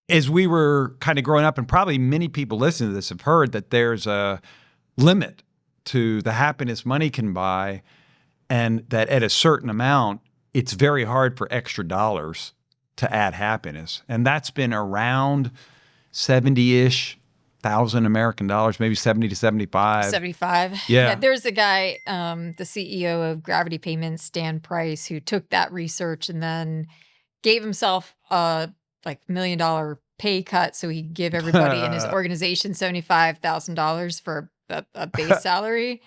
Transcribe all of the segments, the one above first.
as we were kind of growing up, and probably many people listening to this have heard that there's a limit to the happiness money can buy, and that at a certain amount, it's very hard for extra dollars to add happiness. And that's been around 70-ish thousand American dollars, maybe 70 to 75. 75. Yeah. There's a guy, the CEO of Gravity Payments, Dan Price, who took that research and then gave himself a $1 million pay cut so he could give everybody in his organization $75,000 for a base salary.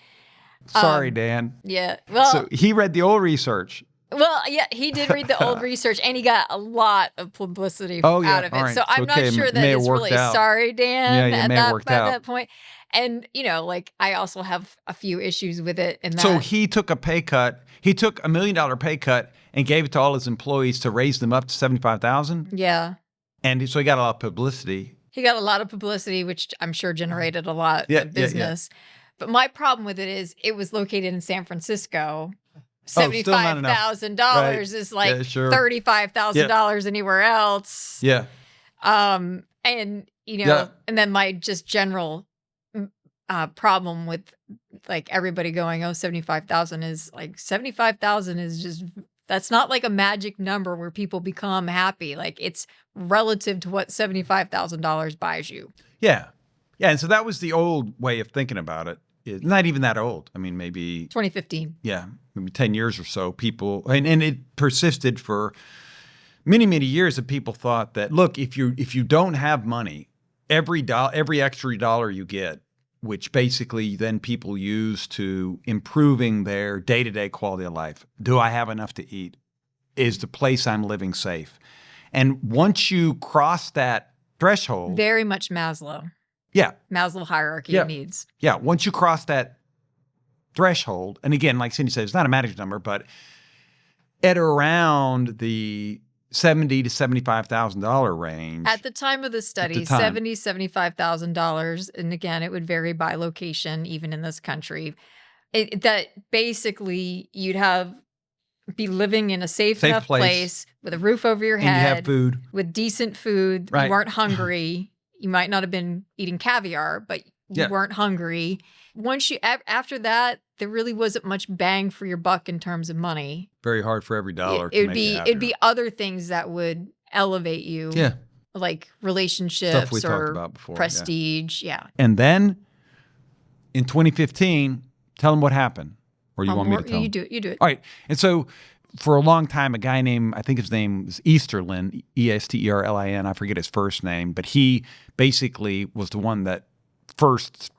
Sorry, Dan. Yeah. Well, so he read the old research. Well, yeah, he did read the old research, and he got a lot of publicity out of it. Right. So I'm not sure that it's really sorry, Dan, at that point. And, I also have a few issues with it. So he took a pay cut. He took $1 million pay cut and gave it to all his employees to raise them up to $75,000? Yeah. And so he got a lot of publicity. He got a lot of publicity, which I'm sure generated a lot of business. Yeah. But my problem with it is it was located in San Francisco. $75,000 is like $35,000 anywhere else. Yeah. And then my just general problem with everybody going, 75,000 is like 75,000 is just, that's not like a magic number where people become happy. It's relative to what $75,000 buys you. Yeah. Yeah. And so that was the old way of thinking about it. It's not even that old. I mean, maybe 2015. Yeah, maybe 10 years or so. People, and it persisted for many, many years. That people thought that, look, if you don't have money, every extra dollar you get, which basically then people use to improving their day-to-day quality of life. Do I have enough to eat? Is the place I'm living safe? And once you cross that threshold, very much Maslow. Yeah. Maslow hierarchy of needs. Yeah. Once you cross that threshold, and again, like Cindi said, it's not a magic number, but at around the $70,000 to $75,000 range. At the time of the study, $70,000, $75,000. And again, it would vary by location, even in this country. That basically you'd be living in a safe enough place with a roof over your head. And you have food. With decent food. Right. You weren't hungry. You might not have been eating caviar, but you weren't hungry. After that, there really wasn't much bang for your buck in terms of money. Very hard for every dollar. It'd be other things that would elevate you. Yeah. Like relationships stuff we talked about before, prestige. Yeah. And then in 2015, tell them what happened. Or you want me to tell them? You do it. All right. And so for a long time, a guy named, I think his name was Easterlin, Esterlin, I forget his first name, but he basically was the one that first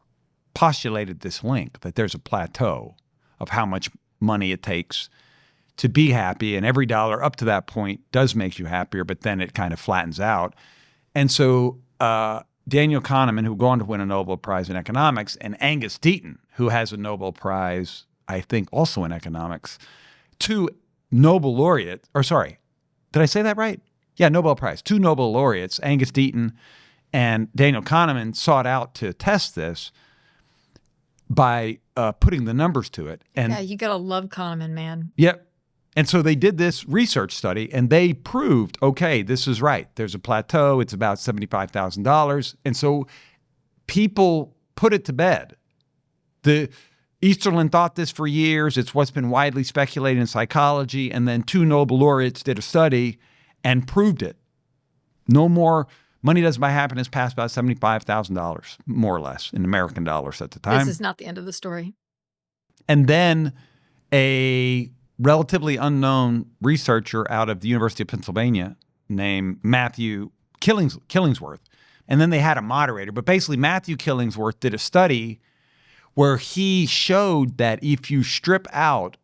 postulated this link, that there's a plateau of how much money it takes to be happy, and every dollar up to that point does make you happier, but then it kind of flattens out. And so Daniel Kahneman, who will go on to win a Nobel Prize in economics, and Angus Deaton, who has a Nobel Prize, I think, also in economics, two Nobel laureate, or sorry, did I say that right? Yeah, Nobel Prize. Two Nobel laureates, Angus Deaton and Daniel Kahneman, sought out to test this by putting the numbers to it. And yeah, you gotta love Kahneman, man. Yep. And so they did this research study, and they proved, okay, this is right. There's a plateau. It's about $75,000. And so people put it to bed. Easterlin thought this for years. It's what's been widely speculated in psychology. And then two Nobel laureates did a study and proved it. No more money doesn't buy happiness past about $75,000, more or less, in American dollars at the time. This is not the end of the story. And then a relatively unknown researcher out of the University of Pennsylvania named Matthew Killingsworth. And then they had a moderator. But basically, Matthew Killingsworth did a study where he showed that if you strip out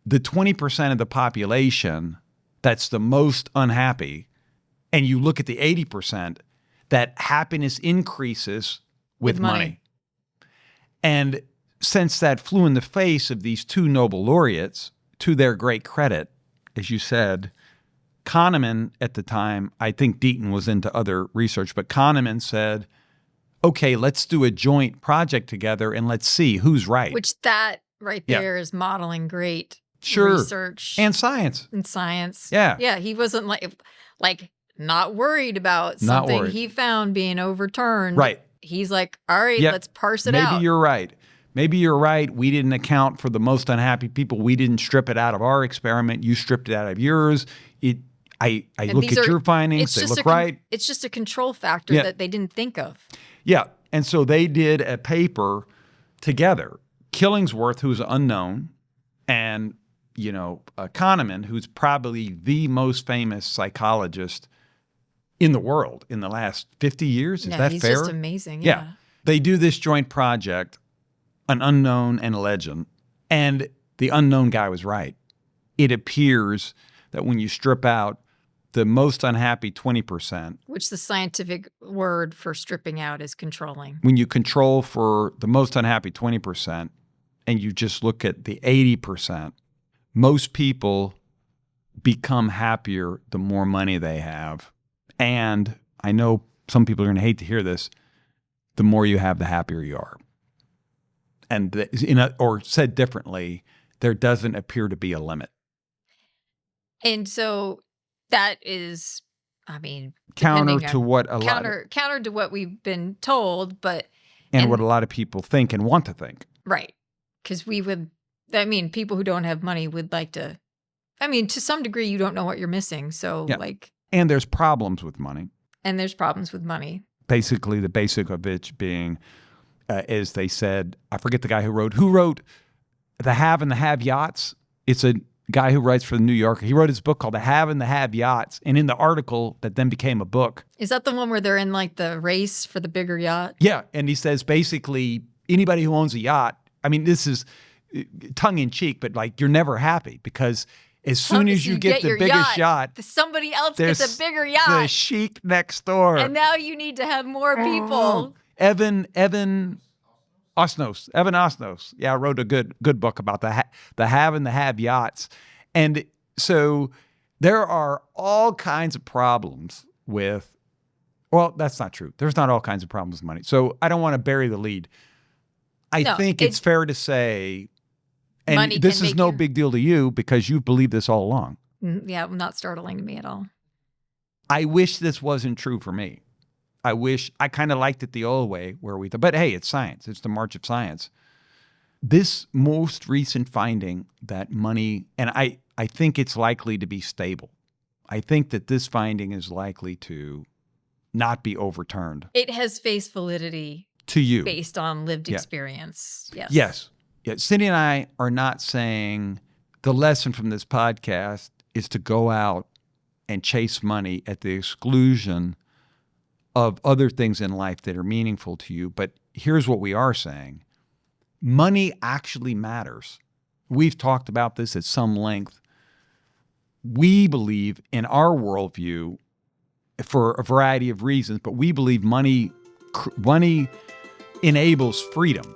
the 20% of the population that's the most unhappy, and you look at the 80%, that happiness increases with money. And since that flew in the face of these two Nobel laureates, to their great credit, as you said, Kahneman at the time, I think Deaton was into other research, but Kahneman said, okay, let's do a joint project together and let's see who's right. Which that right there is modeling great research. And science. And science. Yeah. Yeah, he wasn't like not worried about Not something worried. he found being overturned. Right. He's like, all right, Yep. let's parse it out. Maybe you're right. Maybe you're right. We didn't account for the most unhappy people. We didn't strip it out of our experiment. You stripped it out of yours. I look at your findings. They look right. It's just a control factor that they didn't think of. Yeah. And so they did a paper together. Killingsworth, who's unknown, and Kahneman, who's probably the most famous psychologist in the world in the last 50 years. Is that he's fair? Just amazing. Yeah. They do this joint project, an unknown and a legend, and the unknown guy was right. It appears that when you strip out the most unhappy 20%, which the scientific word for stripping out is controlling. When you control for the most unhappy 20% and you just look at the 80%, most people become happier the more money they have. And I know some people are going to hate to hear this, the more you have, the happier you are. And or said differently, there doesn't appear to be a limit. And so that is, counter to what we've been told, and what a lot of people think and want to think. Right. Because people who don't have money would like to, to some degree, you don't know what you're missing. So and there's problems with money. Basically, the basic of it being, as they said, I forget the guy who wrote The Have and the Have Yachts. It's a guy who writes for the New Yorker. He wrote his book called The Have and the Have Yachts. And in the article that then became a book. Is that the one where they're in like the race for the bigger yacht? Yeah. And he says basically anybody who owns a yacht, this is tongue in cheek, but like you're never happy because as soon as you get the biggest yacht, somebody else gets a bigger yacht. The sheik next door. And now you need to have more people. Evan Osnos. Yeah, wrote a good book about the have and the have yachts. And so there are all kinds of problems with, well, that's not true. There's not all kinds of problems with money. So I don't want to bury the lead. I think it's fair to say, and this is no big deal to you because you've believed this all along. Yeah, not startling to me at all. I wish this wasn't true for me. I kind of liked it the old way where but hey, it's science. It's the march of science. This most recent finding that money, and I think it's likely to be stable. I think that this finding is likely to not be overturned. It has face validity to you based on lived experience. Yes. Cindi and I are not saying the lesson from this podcast is to go out and chase money at the exclusion of other things in life that are meaningful to you. But here's what we are saying. Money actually matters. We've talked about this at some length. We believe in our worldview for a variety of reasons, but we believe money enables freedom.